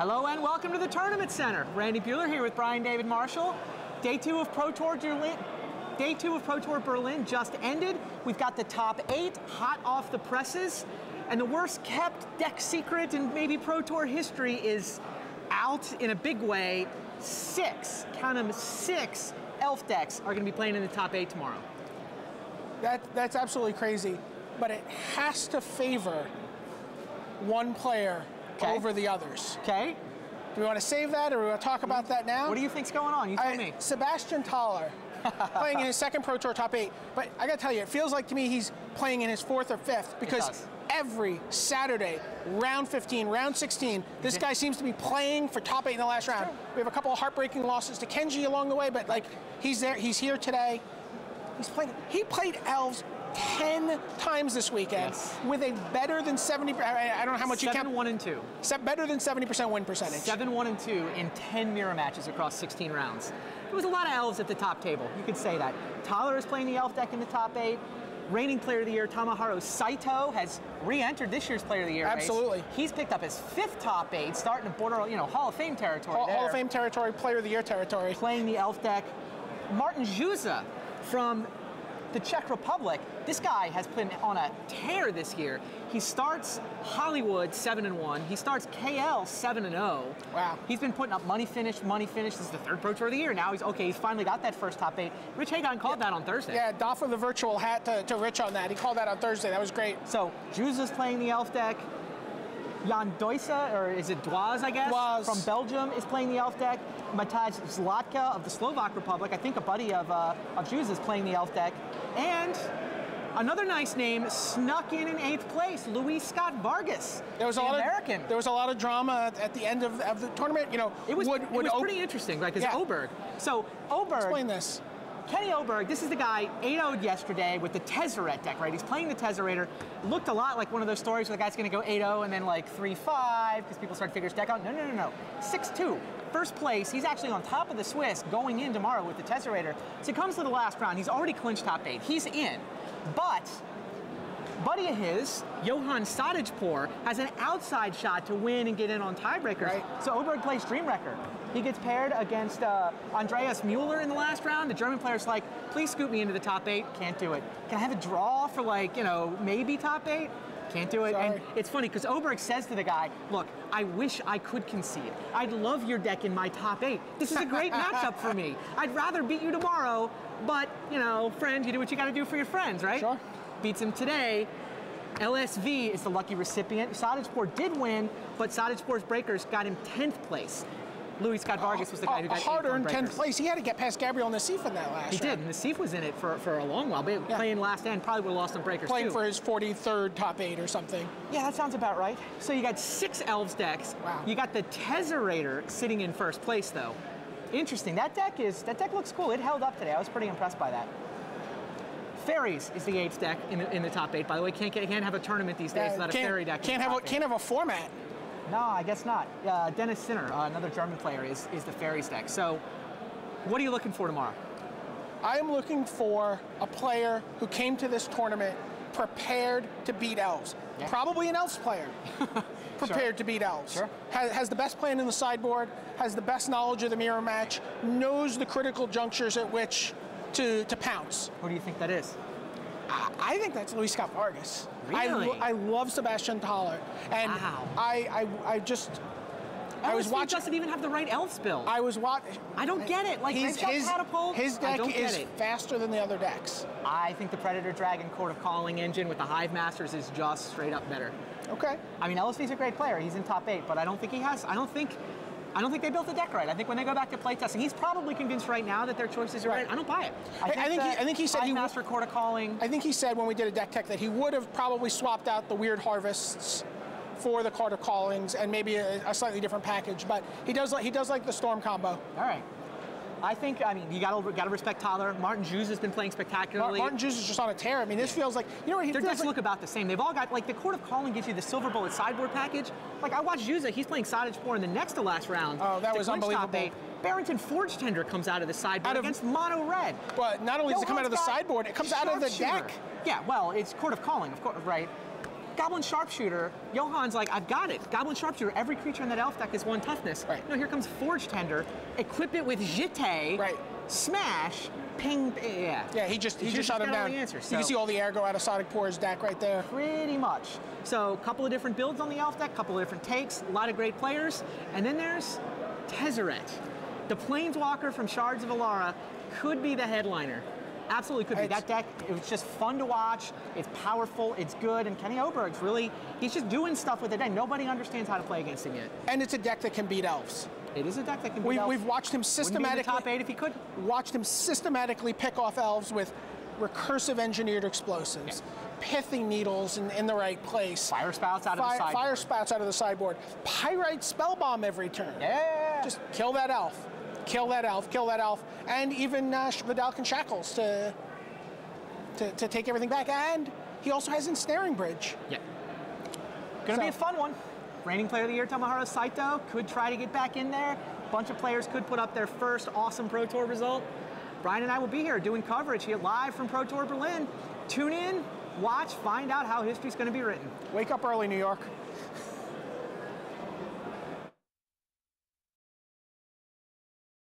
Hello and welcome to the Tournament Center. Randy Buehler here with Brian David Marshall. Day two of Pro Tour Berlin just ended. We've got the top 8 hot off the presses, and the worst kept deck secret in maybe Pro Tour history is out in a big way. 6, count them, 6 elf decks are going to be playing in the top 8 tomorrow. That's absolutely crazy, but it has to favor one player over the others. Okay. Do we want to save that, or do we want to talk about that now? What do you think's going on? You tell me. Sebastian Thaler, playing in his second Pro Tour top 8. But I got to tell you, it feels like to me he's playing in his 4th or 5th, because every Saturday, round 15, round 16, this guy seems to be playing for top 8 in the last round. We have a couple of heartbreaking losses to Kenji along the way, but like he's there, he's here today. He's playing. He played elves 10 times this weekend with a better than 70. I don't know how much you count. 7-1-2. Better than 70% win percentage. 7-1-2 in 10 mirror matches across 16 rounds. There was a lot of elves at the top table. You could say that. Thaler is playing the elf deck in the top 8. Reigning Player of the Year Tomoharu Saito has re-entered this year's Player of the Year Absolutely. race. He's picked up his 5th top 8, starting to border, Hall of Fame territory. Hall of Fame territory, Player of the Year territory. Playing the elf deck. Martin Juza from the Czech Republic. This guy has been on a tear this year. He starts Hollywood 7-1. He starts KL 7-0. Wow. He's been putting up money finish. This is the 3rd Pro Tour of the year. Now he's finally got that first top 8. Rich Hagon called that on Thursday. Yeah, doff of the virtual hat to Rich on that. He called that on Thursday. That was great. So Juza's playing the elf deck. Jan Doisa, or is it Dwaz, I guess? Dwaz. From Belgium is playing the elf deck. Matej Zlatka of the Slovak Republic, I think a buddy of Juza's, is playing the elf deck. And another nice name snuck in 8th place, Luis Scott Vargas, American. There was a lot of drama at the end of the tournament. It was pretty interesting, right? Because Oberg. So Oberg. Explain this. Kenny Oberg, this is the guy 8-0'd yesterday with the Tezzeret deck, right? He's playing the Tezzerator. Looked a lot like one of those stories where the guy's going to go 8-0 and then like 3-5 because people start to figure his deck out. No. 6-2. First place. He's actually on top of the Swiss going in tomorrow with the Tezzerator. So he comes to the last round. He's already clinched top 8. He's in. But buddy of his, Johan Sadijpour, has an outside shot to win and get in on tiebreakers. Right. So Oberg plays Dreamwrecker. He gets paired against Andreas Mueller in the last round. The German player's like, please scoop me into the top 8. Can't do it. Can I have a draw for maybe top 8? Can't do it. Sorry. And it's funny because Oberg says to the guy, look, I wish I could concede. I'd love your deck in my top 8. This is a great matchup for me. I'd rather beat you tomorrow, but, friend, you do what you got to do for your friends, right? Sure. Beats him today. LSV is the lucky recipient. Sadijpour did win, but Sadijpour's breakers got him 10th place. Luis Scott Vargas was the guy who got hard-earned 10th place. He had to get past Gabriel Nassif in that last round. He did, and Nassif was in it for a long while. But playing last end, probably would have lost some breakers Playing too. for his 43rd top 8 or something. Yeah, that sounds about right. So you got 6 elves decks. Wow. You got the Tezzerator sitting in first place, though. Interesting. That deck looks cool. It held up today. I was pretty impressed by that. Fairies is the 8th deck in the top 8. By the way, can't have a tournament these days without a fairy deck. Can't have a format. No, I guess not. Dennis Sinner, another German player, is the Fairies deck. So, what are you looking for tomorrow? I am looking for a player who came to this tournament prepared to beat elves. Yeah. Probably an elves player. Prepared to beat elves. Sure. Has the best plan in the sideboard, has the best knowledge of the mirror match, knows the critical junctures at which to pounce. Who do you think that is? I think that's Luis Scott Vargas. Really? I love Sebastian Thaler. And wow. I was watching. Doesn't even have the right elves build. I was watching. I don't get it. Like his Catapult. His deck is faster than the other decks. I think the Predator Dragon Court of Calling engine with the Hive Masters is just straight up better. Okay. I mean, LSV's a great player. He's in top 8, but I don't think he has. I don't think they built the deck right. I think when they go back to playtesting, he's probably convinced right now that their choices are right. I don't buy it. I think he said Hive Master Court of Calling. I think he said when we did a deck tech that he would have probably swapped out the Weird Harvests for the Court of Callings and maybe a slightly different package, but he does like the Storm combo. All right. I mean, you gotta respect Thaler. Martin Juz has been playing spectacularly. Martin Juz is just on a tear. I mean, this feels like, their decks look about the same. They've all got, like, the Court of Calling gives you the Silver Bullet sideboard package. Like, I watched Juz, he's playing Sadijpour in the next to last round. Oh, that was unbelievable. Barrington Forge Tender comes out of the sideboard against Mono Red. But not only does it come out of the sideboard, it comes out of the deck. Yeah, well, it's Court of Calling, of course, right? Goblin Sharpshooter, Johan's like, I've got it. Goblin Sharpshooter, every creature in that elf deck is 1 toughness. Right. No, here comes Forge Tender, equip it with Jete, Right. Smash, ping, yeah. Yeah, he just shot him got all down. the answers, You can so- see all the aggro out of Sonic Poor's deck right there. Pretty much. So a couple of different builds on the elf deck, couple of different takes, a lot of great players. And then there's Tezzeret. The Planeswalker from Shards of Alara could be the headliner. Absolutely could be. It's- That deck, it was just fun to watch. It's powerful, it's good, and Kenny Oberg's really, he's just doing stuff with the deck. Nobody understands how to play against him yet. And it's a deck that can beat elves. It is a deck that can beat elves. We've watched him Wouldn't be in systematically. the top 8 if he could. Watched him systematically pick off elves with recursive engineered explosives, pithing needles in the right place, Fire spouts out of the sideboard. fire spouts out of the sideboard, pyrite spellbomb every turn. Yeah. Just kill that elf, kill that elf, kill that elf, and even Vidalcan Shackles to take everything back. And he also has Ensnaring Bridge. Yeah. Gonna be So- a fun one. Reigning Player of the Year, Tomohiro Saito, could try to get back in there. Bunch of players could put up their first awesome Pro Tour result. Brian and I will be here doing coverage here live from Pro Tour Berlin. Tune in, watch, find out how history's gonna be written. Wake up early, New York.